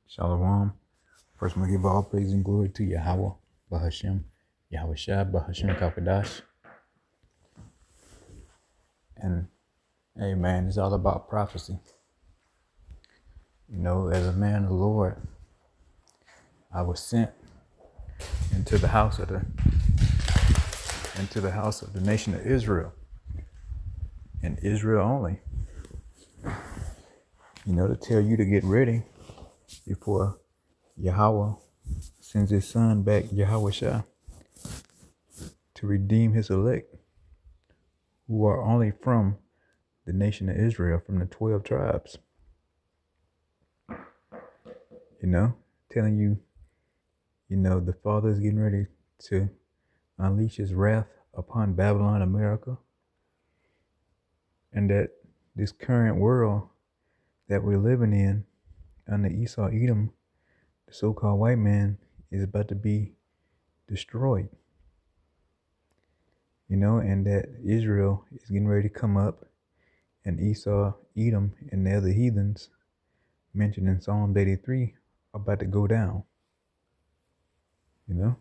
Shalom. First, we give all praise and glory to Yahweh, Bahashem, Yahweh Shai, Bahashem Kakadash. And hey, man, it's all about prophecy. You know, as a man of the Lord, I was sent into the house of the nation of Israel, and Israel only. You know, to tell you to get ready before Yahweh sends his son back, Yahweh Shai, to redeem his elect, who are only from the nation of Israel, from the 12 tribes. You know, telling you, the Father is getting ready to unleash his wrath upon Babylon, America, and that this current world that we're living in under Esau, Edom, the so-called white man, is about to be destroyed. You know, and that Israel is getting ready to come up, and Esau, Edom, and the other heathens mentioned in Psalm 83 are about to go down. You know,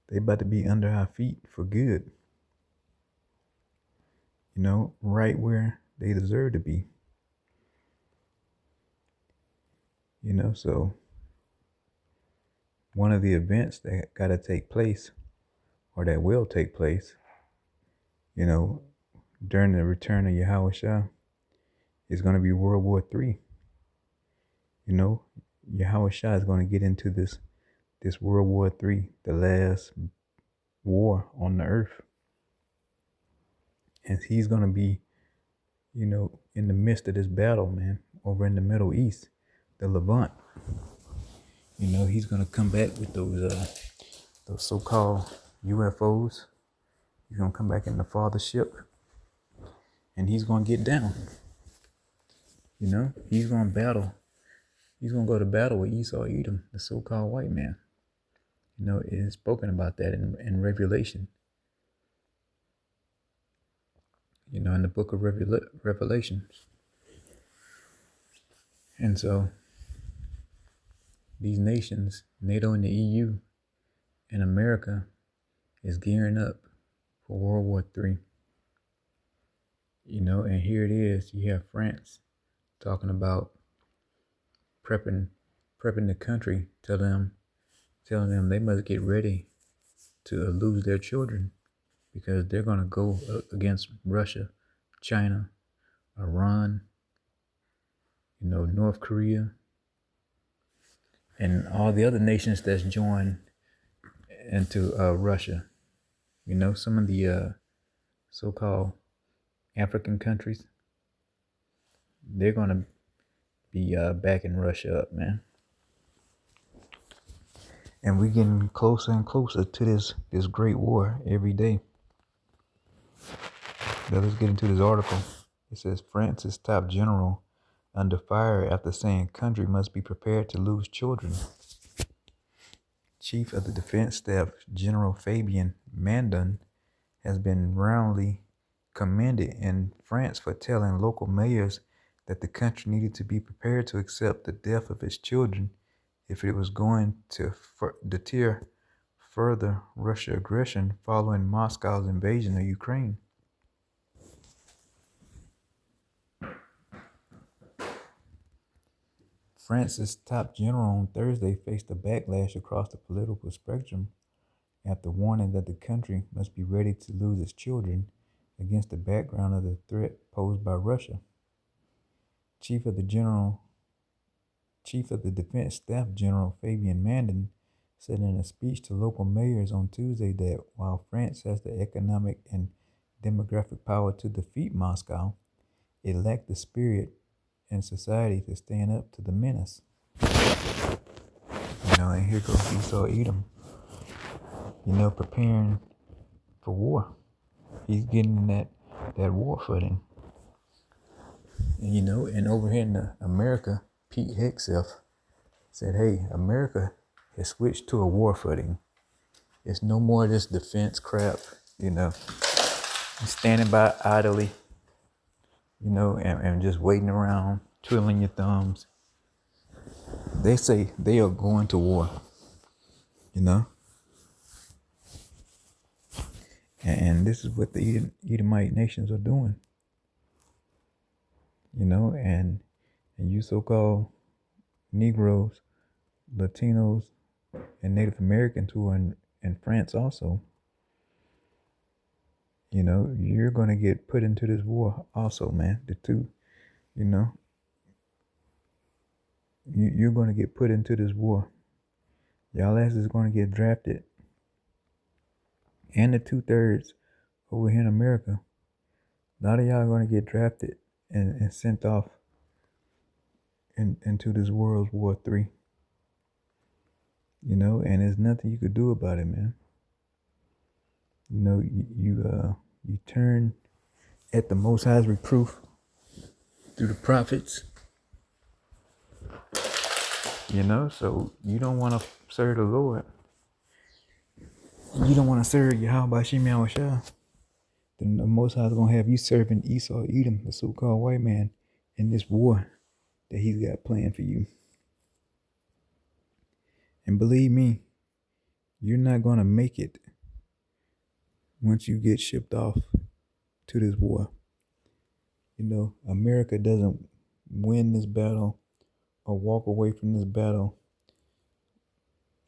they about to be under our feet for good. You know, right where they deserve to be. You know, so one of the events that got to take place, or that will take place, you know, during the return of Yahweh Shai, is going to be World War III. You know, Yahweh Shai is going to get into this World War III, the last war on the earth. And he's going to be, you know, in the midst of this battle, man, over in the Middle East, the Levant. You know, he's going to come back with those so-called UFOs. He's going to come back in the fathership, and he's going to get down. You know, he's going to battle. He's going to go to battle with Esau, Edom, the so-called white man. You know, it is spoken about that in Revelation. You know, in the book of Revelations. And so, these nations, NATO and the EU, and America, is gearing up for World War III. You know, and here it is. You have France talking about prepping the country, telling them they must get ready to lose their children, because they're going to go against Russia, China, Iran, you know, North Korea, and all the other nations that's joined into Russia. You know, some of the so-called African countries, they're going to be backing Russia up, man. And we're getting closer and closer to this great war every day. Now let's get into this article. It says France's top general under fire after saying country must be prepared to lose children. Chief of the Defense Staff General Fabien Mandon has been roundly commended in France for telling local mayors that the country needed to be prepared to accept the death of its children if it was going to deter further Russian aggression following Moscow's invasion of Ukraine. France's top general on Thursday faced a backlash across the political spectrum after warning that the country must be ready to lose its children against the background of the threat posed by Russia. Chief of the Defense Staff General Fabien Mandon said in a speech to local mayors on Tuesday that while France has the economic and demographic power to defeat Moscow, it lacked the spirit and society to stand up to the menace. You know, and here goes Esau Edom, you know, preparing for war. He's getting in that war footing. And, you know, and over here in America, Pete Hegseth said, hey, America has switched to a war footing. It's no more this defense crap, you know, standing by idly, you know, and just waiting around, twiddling your thumbs. They say they are going to war, you know, and this is what the Edomite nations are doing, you know, and you so-called Negroes, Latinos, and Native Americans who are in France also, you know, you're going to get put into this war also, man. The two, you know, you're going to get put into this war. Y'all asses is going to get drafted. And the 2/3 over here in America, a lot of y'all are going to get drafted and sent off into this World War III. You know, and there's nothing you could do about it, man. You know, you turn at the Most High's reproof through the prophets. You know, so you don't want to serve the Lord. You don't want to serve Yahweh Shem Yahushua. Then the Most High is going to have you serving Esau, Edom, the so-called white man, in this war that he's got planned for you. And believe me, you're not going to make it once you get shipped off to this war. You know, America doesn't win this battle or walk away from this battle,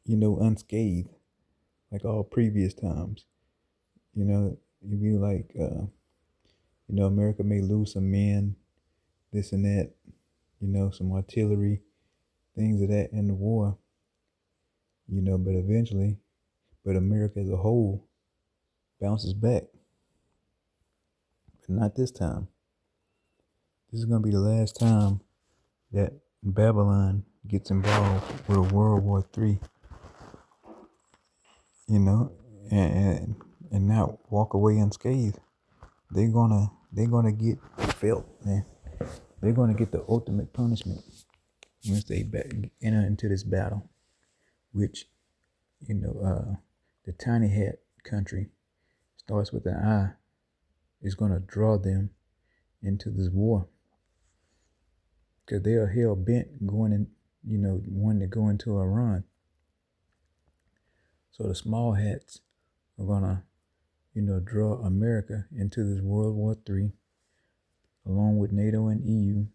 you know, unscathed like all previous times. You know, you'd be like, you know, America may lose some men, this and that, you know, some artillery, things of that in the war, you know, but eventually, but America as a whole bounces back. But not this time. This is going to be the last time that Babylon gets involved with a World War III, you know, and not walk away unscathed. They're gonna get felt, man. They're gonna get the ultimate punishment once they enter into this battle, which, you know, the tiny hat country starts with an I is gonna draw them into this war, because they are hell bent going in, you know, wanting to go into Iran. So the small hats are gonna, you know, draw America into this World War III, along with NATO and EU,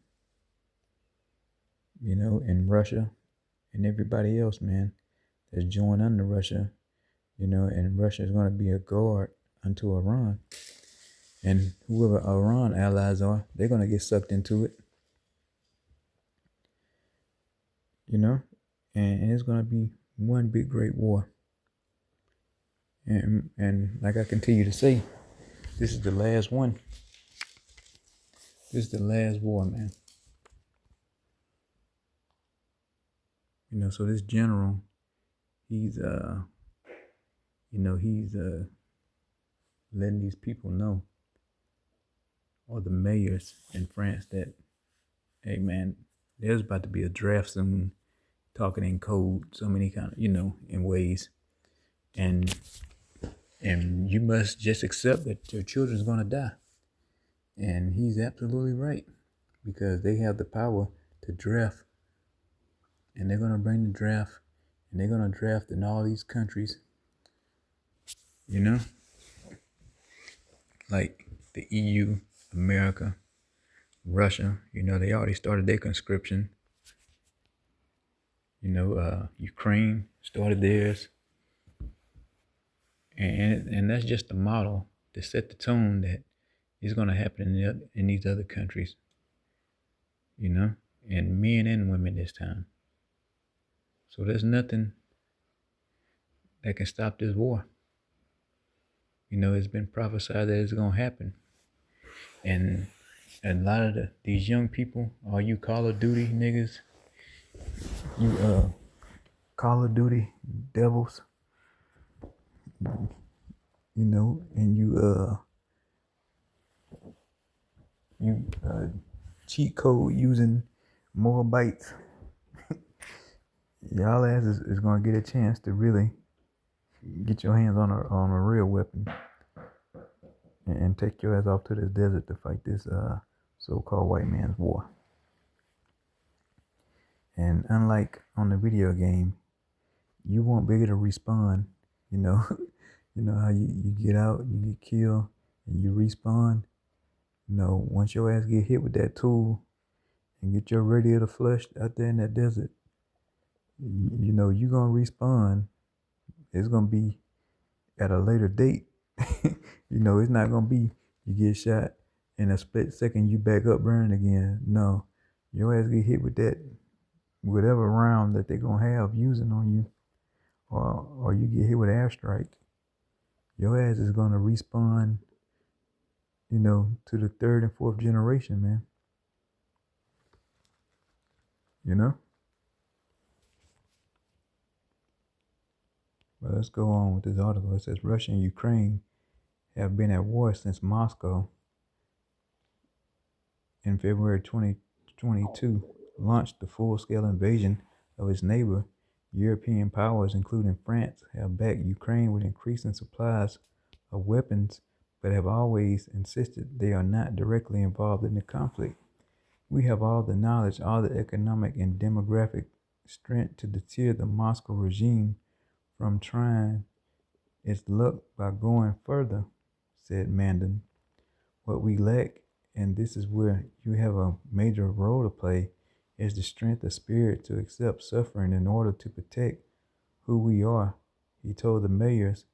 you know, and Russia and everybody else, man, that's joined under Russia, you know, and Russia is going to be a guard unto Iran. And whoever Iran allies are, they're going to get sucked into it, you know, and it's going to be one big great war. And like I continue to say, this is the last one. This is the last war, man. You know, so this general, he's you know, he's letting these people know, or the mayors in France, that, hey man, there's about to be a draft soon, talking in code, so many kind of, you know, in ways, and you must just accept that your children's gonna die. And he's absolutely right, because they have the power to draft, and they're gonna bring the draft, and they're gonna draft in all these countries, you know, like the EU, America, Russia. You know, they already started their conscription. You know, Ukraine started theirs, and that's just the model to set the tone that is going to happen in these other countries. You know, and men and women this time. So there's nothing that can stop this war. You know, it's been prophesied that it's going to happen, and a lot of these young people, all you Call of Duty niggas, you Call of Duty devils, you know, and you cheat code using more bytes. Y'all ass is gonna get a chance to really get your hands on a real weapon, and take your ass off to this desert to fight this so-called white man's war. And unlike on the video game, you won't be able to respawn. You know, you know how you get out, you get killed, and you respawn. You know, once your ass get hit with that tool and get your radiator flushed out there in that desert, you know you gonna respawn. It's gonna be at a later date. You know, it's not gonna be you get shot in a split second you back up burning again. No, your ass get hit with that whatever round that they're gonna have using on you, or you get hit with an airstrike. Your ass is gonna respawn. You know, to the third and fourth generation, man. You know. But let's go on with this article. It says Russia and Ukraine have been at war since Moscow in February 2022 launched the full-scale invasion of its neighbor. European powers, including France, have backed Ukraine with increasing supplies of weapons, but have always insisted they are not directly involved in the conflict. We have all the knowledge, all the economic and demographic strength to deter the Moscow regime from trying its luck by going further, said Mandan. What we lack, and this is where you have a major role to play, is the strength of spirit to accept suffering in order to protect who we are, he told the mayors.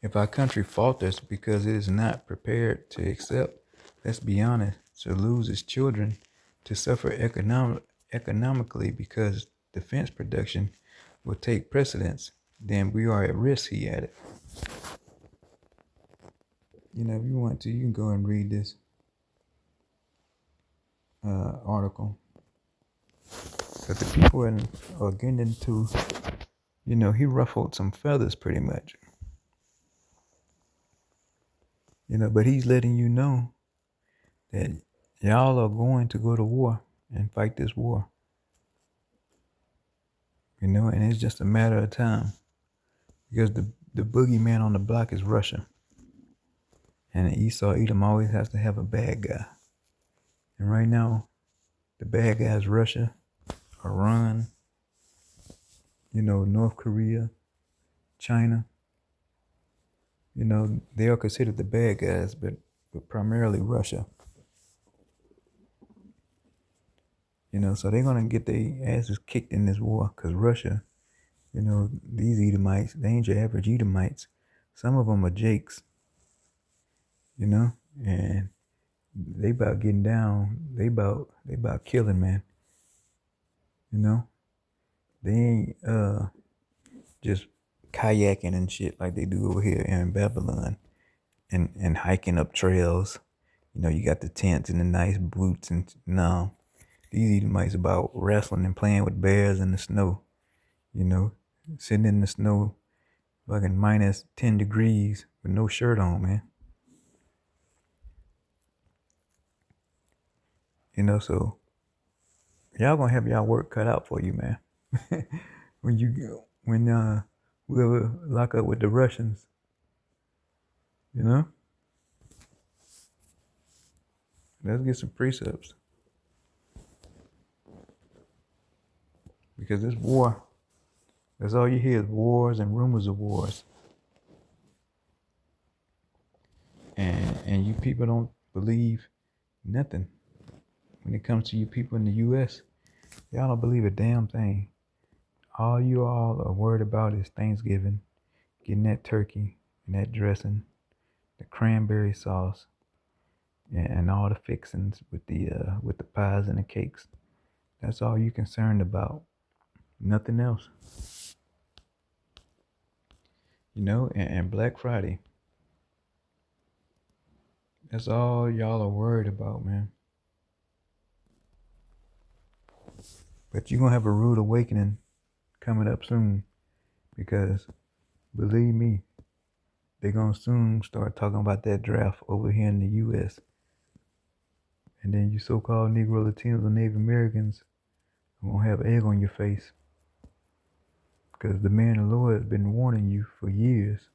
If our country falters because it is not prepared to accept, let's be honest, to lose its children, to suffer economically because defense production will take precedence, then we are at risk, he added. You know, if you want to, you can go and read this article. But the people are getting into, you know, he ruffled some feathers pretty much. You know, but he's letting you know that y'all are going to go to war and fight this war. You know, and it's just a matter of time. Because the boogeyman on the block is Russia. And Esau Edom always has to have a bad guy. And right now, the bad guy is Russia, Iran, you know, North Korea, China. You know, they are considered the bad guys, but primarily Russia. You know, so they're going to get their asses kicked in this war because Russia, you know, these Edomites, they ain't your average Edomites. Some of them are Jakes, you know, and they about getting down. They about killing, man. You know, they ain't just kayaking and shit like they do over here in Babylon and hiking up trails. You know, you got the tents and the nice boots and no. These Edomites about wrestling and playing with bears in the snow. You know, sitting in the snow, fucking minus 10 degrees with no shirt on, man. You know, so y'all gonna have y'all work cut out for you, man. when whoever lock up with the Russians, you know, let's get some precepts. Because this war, that's all you hear is wars and rumors of wars. And you people don't believe nothing. When it comes to you people in the U.S., y'all don't believe a damn thing. All you all are worried about is Thanksgiving, getting that turkey and that dressing, the cranberry sauce, and all the fixings with the pies and the cakes. That's all you concerned about. Nothing else. You know, and Black Friday. That's all y'all are worried about, man. But you're going to have a rude awakening coming up soon. Because, believe me, they're going to soon start talking about that draft over here in the U.S. And then you so-called Negro, Latinos, and Native Americans are going to have egg on your face. Because the man of the Lord has been warning you for years.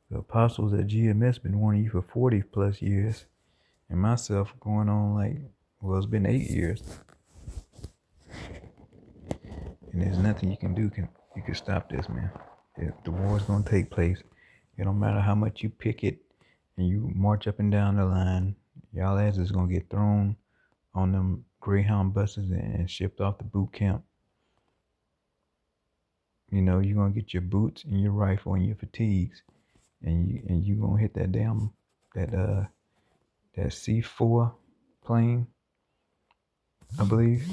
The apostles at GMS been warning you for 40 plus years. And myself going on it's been 8 years. And there's nothing you can do you can stop this, man. The war's gonna take place. It don't matter how much you picket and you march up and down the line, y'all asses is gonna get thrown on them Greyhound buses and shipped off to boot camp. You know, you're gonna get your boots and your rifle and your fatigues, and you gonna hit that damn that C4 plane, I believe,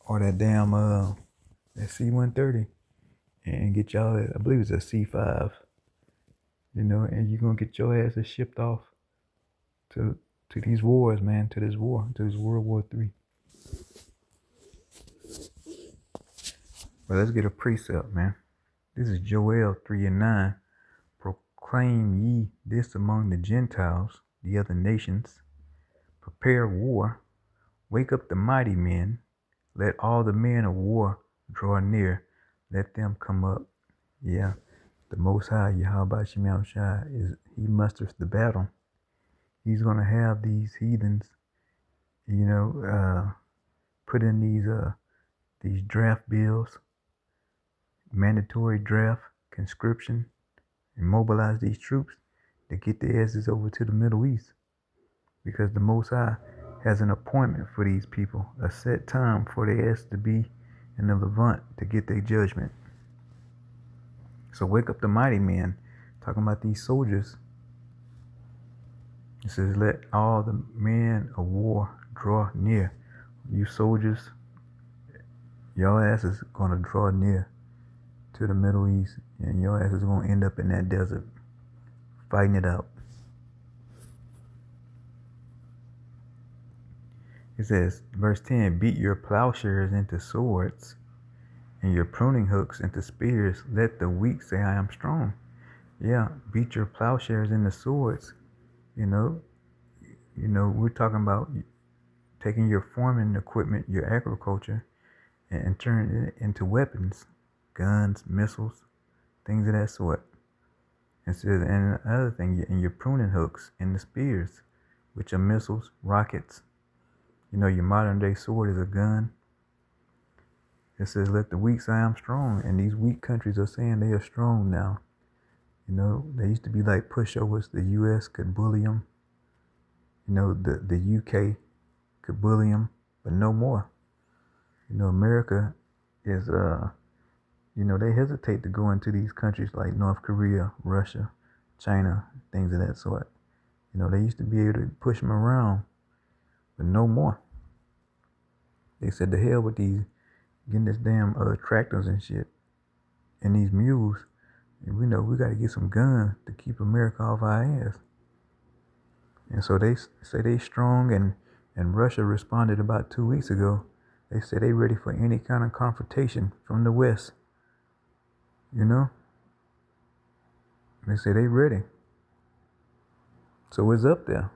or that damn that C-130, and get y'all. I believe it's a C5. You know, and you're gonna get your asses shipped off to these wars, man, to this World War III. But let's get a precept, man. This is Joel 3:9. Proclaim ye this among the Gentiles, the other nations. Prepare war. Wake up the mighty men. Let all the men of war draw near. Let them come up. Yeah, the Most High, Yahweh Shem Shai, he musters the battle. He's going to have these heathens, you know, put in these draft bills, mandatory draft, conscription, and mobilize these troops to get their asses over to the Middle East. Because the Most High has an appointment for these people, a set time for their asses to be in the Levant to get their judgment. So wake up the mighty men, talking about these soldiers. It says, let all the men of war draw near. You soldiers, your ass is going to draw near to the Middle East, and your ass is going to end up in that desert fighting it out. It says, verse 10, beat your plowshares into swords and your pruning hooks into spears. Let the weak say, I am strong. Yeah, beat your plowshares into swords. You know, we're talking about taking your farming equipment, your agriculture, and turning it into weapons, guns, missiles, things of that sort. It says, and another thing, in your pruning hooks and the spears, which are missiles, rockets. You know, your modern day sword is a gun. It says, let the weak say I am strong. And these weak countries are saying they are strong now. You know, they used to be like pushovers. The U.S. could bully them. You know, the UK could bully them, but no more. You know, America is, you know, they hesitate to go into these countries like North Korea, Russia, China, things of that sort. You know, they used to be able to push them around, but no more. They said the hell with these, getting this damn tractors and shit, and these mules. And we know we got to get some guns to keep America off our ass. And so they say they strong, and Russia responded about 2 weeks ago. They said they ready for any kind of confrontation from the West. You know? They say they ready. So it's up there.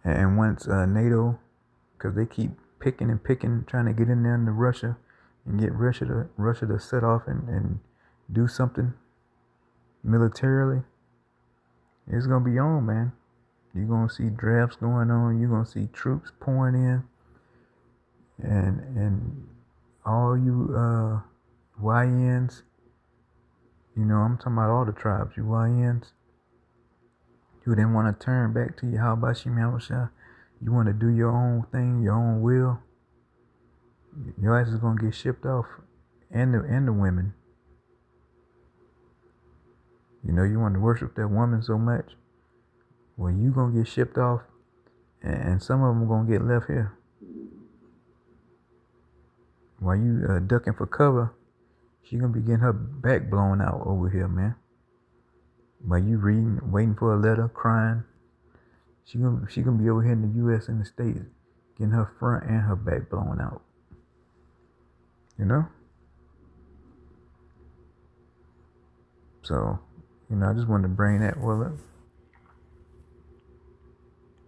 And once NATO, because they keep picking, trying to get in there into Russia and get Russia to set off and do something militarily, it's going to be on, man. You're going to see drafts going on. You're going to see troops pouring in. And all you YNs, you know, I'm talking about all the tribes, you YNs, you didn't want to turn back to your Yahweh Shem Yahushua. You want to do your own thing, your own will. Your ass is going to get shipped off, and the women. You know, you want to worship that woman so much. Well, you going to get shipped off, and some of them are going to get left here. While you ducking for cover, she going to be getting her back blown out over here, man. While you reading, waiting for a letter, crying, she gonna be over here in the U.S. and the States, getting her front and her back blown out. You know? So, you know, I just wanted to bring that up.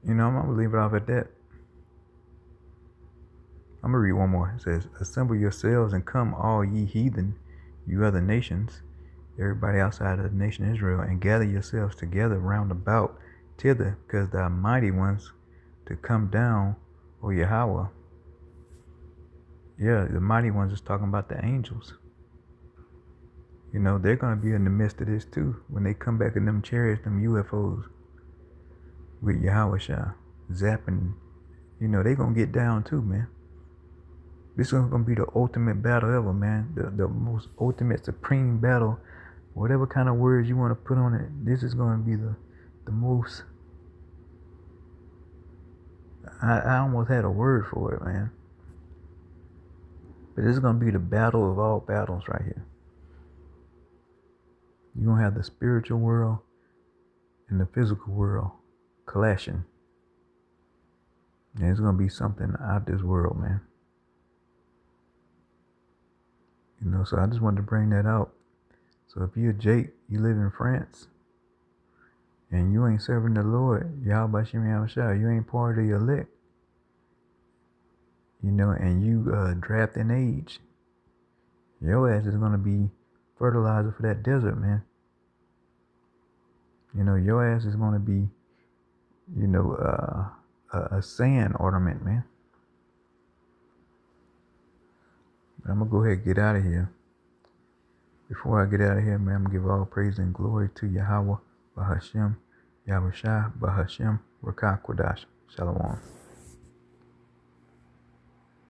You know, I'm gonna leave it off at that. I'm gonna read one more. It says, assemble yourselves and come, all ye heathen, you other nations, everybody outside of the nation Israel, and gather yourselves together round about thither, because the mighty ones to come down, O Yahweh. Yeah, the mighty ones is talking about the angels. You know, they're going to be in the midst of this too. When they come back in them chariots, them UFOs with Yahweh Shah, zapping, you know, they going to get down too, man. This is going to be the ultimate battle ever, man. The most ultimate, supreme battle. Whatever kind of words you want to put on it, this is going to be the most. I almost had a word for it, man. But this is going to be the battle of all battles right here. You're going to have the spiritual world and the physical world clashing. And it's going to be something out this world, man. You know, so I just wanted to bring that out. So if you're Jake, you live in France, and you ain't serving the Lord, Yahweh Shem Yahushua, you ain't part of the elect, you know, and you draft in age, your ass is going to be fertilizer for that desert, man. You know, your ass is going to be, you know, a sand ornament, man. But I'm going to go ahead and get out of here. Before I get out of here, man, I'm going to give all praise and glory to Yahweh, Bahashem, Yahushua, Bahashem, Rakah Kodash. Shalom.